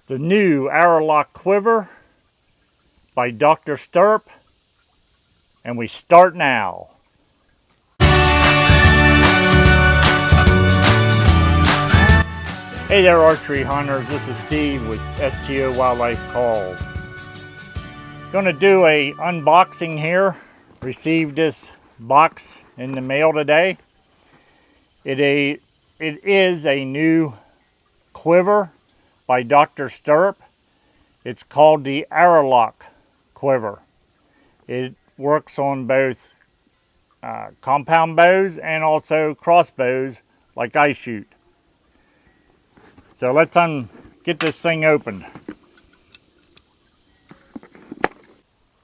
the new AarroLok Quiver by DrStirrup, and we start now. Hey there, archery hunters. This is Steve with STO Wildlife Calls. Going to do a unboxing here. Received this box in the mail today. It is a new quiver by DrStirrup. It's called the AarroLok Quiver. It works on both compound bows and also crossbows like I shoot. So let's get this thing open.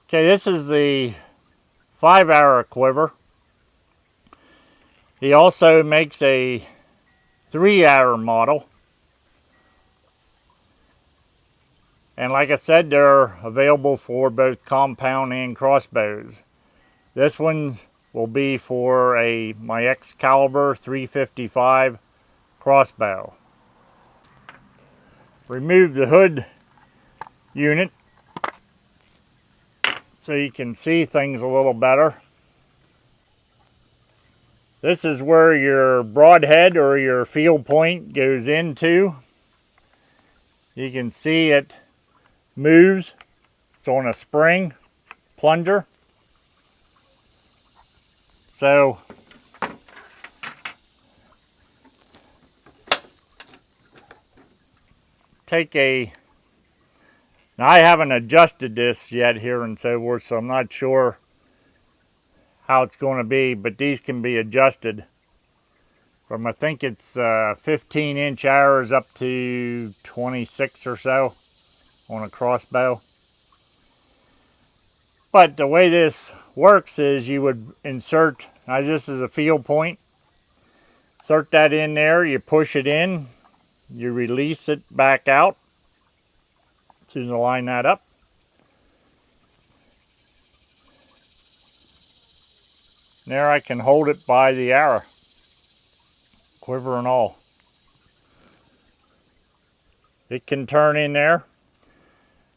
Okay, this is the 5-arrow quiver. He also makes a 3-arrow model. And like I said, they're available for both compound and crossbows. This one will be for my Excalibur 355 crossbow. Remove the hood unit so you can see things a little better. This is where your broadhead or your field point goes into. You can see it moves. It's on a spring plunger. So now I haven't adjusted this yet here and so forth, so I'm not sure how it's going to be, but these can be adjusted from, I think it's 15-inch arrows up to 26 or so on a crossbow. But the way this works is you would insert, now this is a field point, insert that in there, you push it in, you release it back out as soon as I line that up. There I can hold it by the arrow, quiver and all. It can turn in there,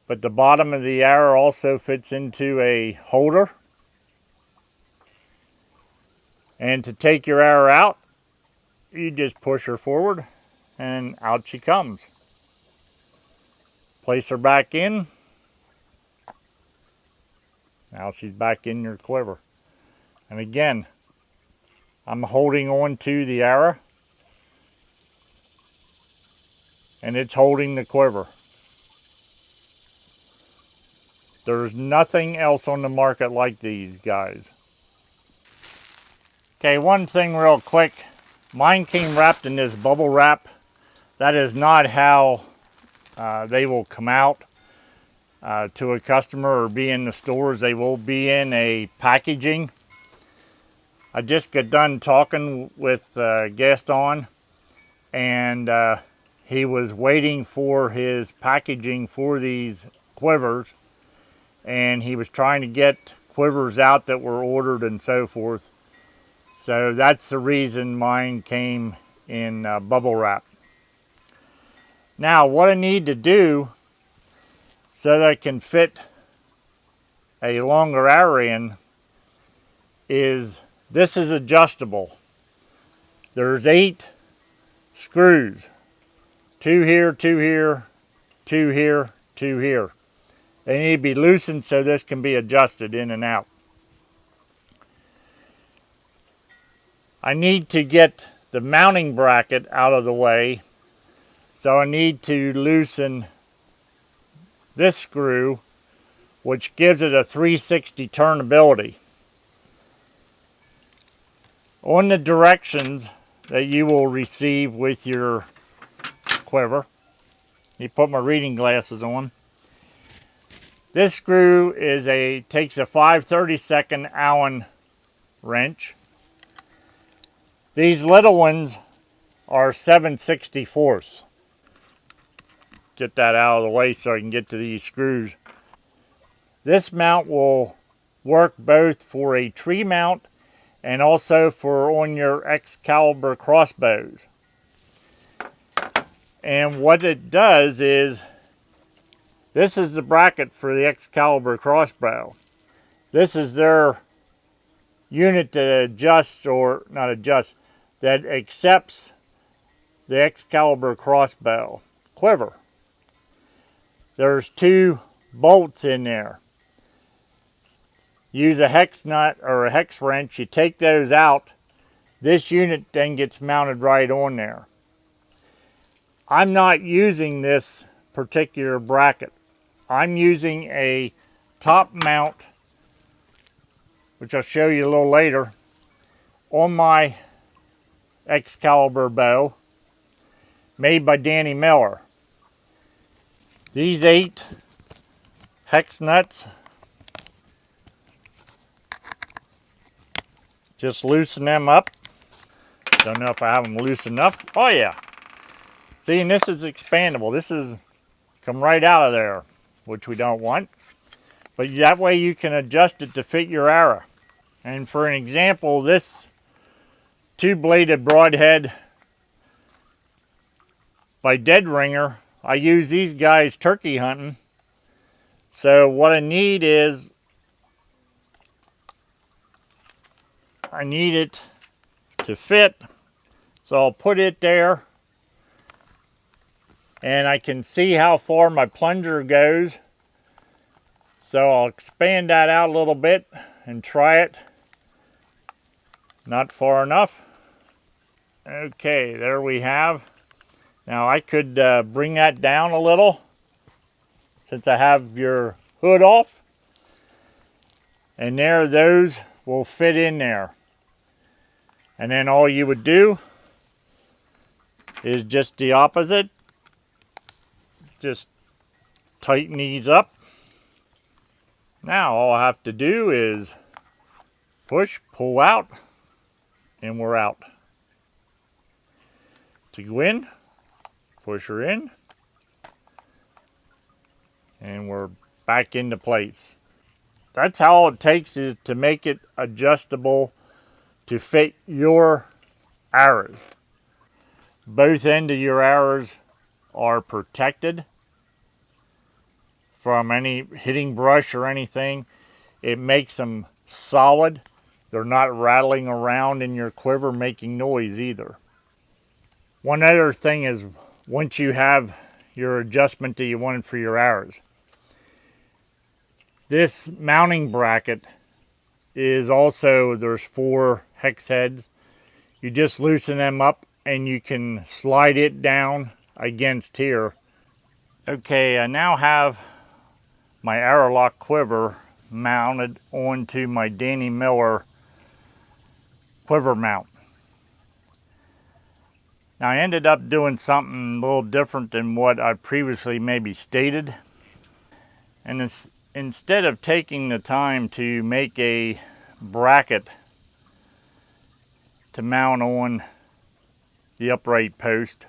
but the bottom of the arrow also fits into a holder. And to take your arrow out, you just push her forward and out she comes. Place her back in. Now she's back in your quiver. And again, I'm holding on to the arrow and it's holding the quiver. There's nothing else on the market like these guys. Okay, one thing real quick. Mine came wrapped in this bubble wrap. That is not how they will come out to a customer or be in the stores. They will be in a packaging. I just got done talking with Gaston, and he was waiting for his packaging for these quivers, and he was trying to get quivers out that were ordered and so forth. So that's the reason mine came in bubble wrap. Now what I need to do so that I can fit a longer arrow in is, this is adjustable. There's 8 screws. 2 here, 2 here, 2 here, 2 here. They need to be loosened so this can be adjusted in and out. I need to get the mounting bracket out of the way, so I need to loosen this screw, which gives it a 360 turnability. On the directions that you will receive with your quiver, you put my reading glasses on. This screw takes a 5/32 Allen wrench. These little ones are 7/64. Get that out of the way so I can get to these screws. This mount will work both for a tree mount and also for on your Excalibur crossbows. And what it does is This is the bracket for the Excalibur crossbow. This is their unit that adjusts, or not adjusts, that accepts the Excalibur crossbow quiver. There's 2 bolts in there. Use a hex nut or a hex wrench, you take those out. This unit then gets mounted right on there. I'm not using this particular bracket. I'm using a top mount, which I'll show you a little later, on my Excalibur bow, made by Danny Miller. These 8 hex nuts, just loosen them up. Don't know if I have them loose enough. Oh yeah. See, and this is expandable. This is come right out of there, which we don't want. But that way you can adjust it to fit your arrow. And for an example, this 2-bladed broadhead by Dead Ringer, I use these guys turkey hunting. So what I need is, I need it to fit. So I'll put it there, and I can see how far my plunger goes. So I'll expand that out a little bit and try it. Not far enough. Okay, there we have. Now I could bring that down a little, since I have your hood off. And there, those will fit in there. And then all you would do is just the opposite. Just tighten these up. Now all I have to do is push, pull out, and we're out. To go in, push her in, and we're back into place. That's how all it takes, is to make it adjustable to fit your arrows. Both ends of your arrows are protected from any hitting brush or anything. It makes them solid. They're not rattling around in your quiver making noise either. One other thing is, once you have your adjustment that you wanted for your arrows, this mounting bracket is also, there's 4 hex heads. You just loosen them up and you can slide it down against here. Okay, I now have my ArroLok Quiver mounted onto my Danny Miller quiver mount. Now I ended up doing something a little different than what I previously maybe stated. And instead of taking the time to make a bracket to mount on the upright post,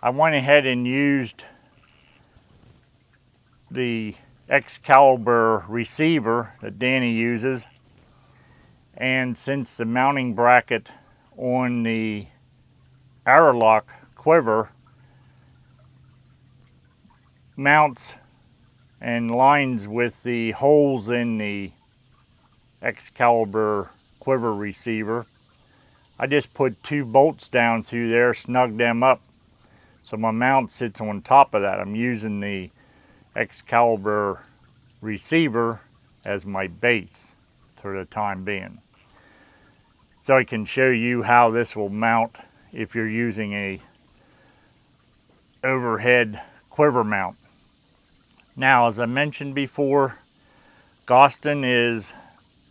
I went ahead and used the Excalibur receiver that Danny uses. And since the mounting bracket on the ArroLok Quiver mounts and lines with the holes in the Excalibur Quiver receiver, I just put 2 bolts down through there, snug them up, so my mount sits on top of that. I'm using the Excalibur receiver as my base for the time being. So I can show you how this will mount if you're using a overhead quiver mount. Now, as I mentioned before, Gaston is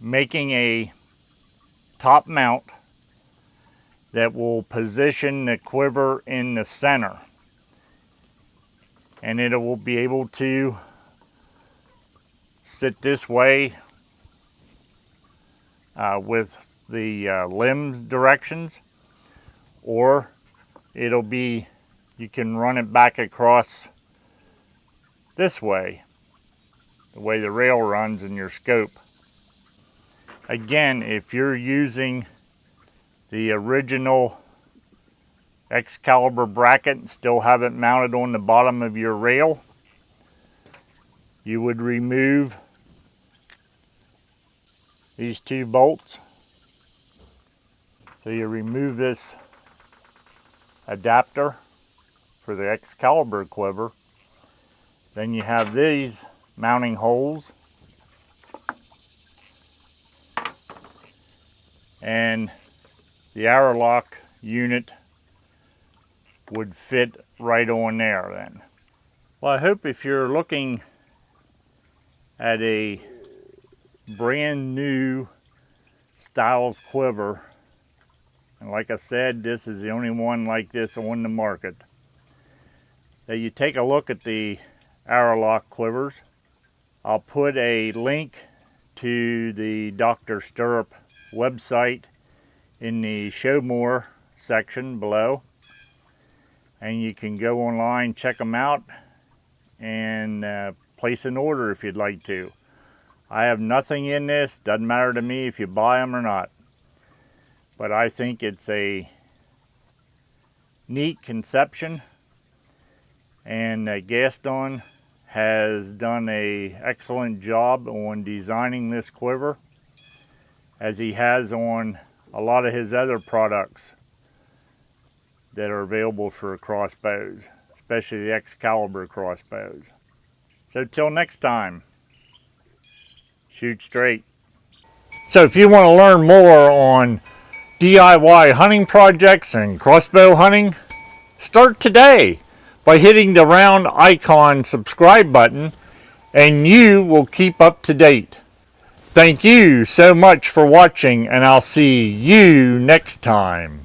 making a top mount that will position the quiver in the center, and it will be able to sit this way with the limbs directions, or it'll be, you can run it back across this way, the way the rail runs in your scope. Again, if you're using the original Excalibur bracket and still have it mounted on the bottom of your rail, you would remove these two bolts. So you remove this adapter for the Excalibur quiver. Then you have these mounting holes, and the ArroLok unit would fit right on there then. Well, I hope if you're looking at a brand new style of quiver, and like I said, this is the only one like this on the market, that you take a look at the ArroLok Quivers. I'll put a link to the DrStirrup website in the Show More section below, and you can go online, check them out, and place an order if you'd like to. I have nothing in this, doesn't matter to me if you buy them or not, but I think it's a neat conception, and Gaston has done an excellent job on designing this quiver, as he has on a lot of his other products that are available for crossbows, especially the Excalibur crossbows. So till next time, shoot straight. So if you want to learn more on DIY hunting projects and crossbow hunting, start today by hitting the round icon subscribe button, and you will keep up to date. Thank you so much for watching, and I'll see you next time.